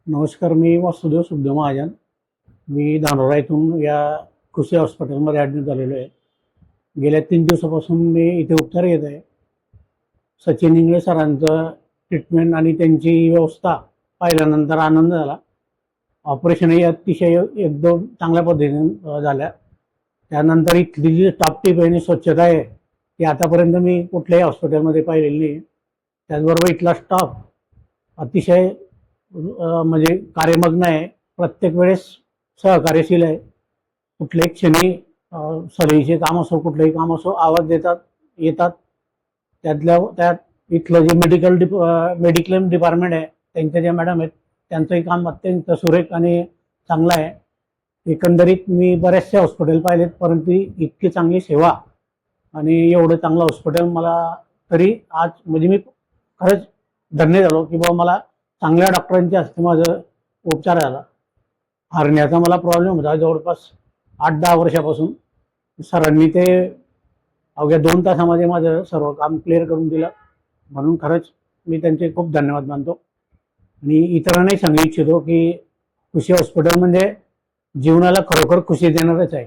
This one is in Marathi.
नमस्कार. मी वासुदेव सुखदेव महाजन. मी धानोरा इथून या कृषी हॉस्पिटलमध्ये ॲडमिट झालेलो आहे. गेल्या 3 दिवसापासून मी इथे उपचार घेत आहे. सचिन इंगळे सरांचं ट्रीटमेंट आणि त्यांची व्यवस्था पाहिल्यानंतर आनंद झाला. ऑपरेशनही अतिशय एकदम चांगल्या पद्धतीने झाल्या. त्यानंतर इथली जी टापटीप आणि स्वच्छता आहे ती आतापर्यंत मी कुठल्याही हॉस्पिटलमध्ये पाहिलेली नाही. त्याचबरोबर इथला स्टाफ अतिशय म्हणजे कार्यमग्न आहे. प्रत्येक वेळेस सहकार्यशील आहे. कुठल्याही क्षणी सर्व्हिसचे काम असो, कुठलंही काम असो, आवाज देतात, येतात. त्यात इथलं जे मेडिक्लेम डिपार्टमेंट आहे, त्यांच्या ज्या मॅडम आहेत, त्यांचंही काम अत्यंत सुरेख आणि चांगलं आहे. एकंदरीत मी बऱ्याचशा हॉस्पिटल पाहिलेत, परंतु इतकी चांगली सेवा आणि एवढं चांगलं हॉस्पिटल मला तरी आज म्हणजे मी खरंच धन्य झालो की बाबा मला चांगल्या डॉक्टरांच्या हस्ते माझं उपचार झाला. हरण्याचा मला प्रॉब्लेम होता जवळपास 8-10 वर्षापासून. सरांनी ते अवघ्या 2 तासामध्ये माझं सर्व काम क्लिअर करून दिलं. म्हणून खरंच मी त्यांचे खूप धन्यवाद मानतो आणि इतरांनाही सांगू इच्छितो की कृषी हॉस्पिटल म्हणजे जीवनाला खरोखर खुशी देणारच आहे.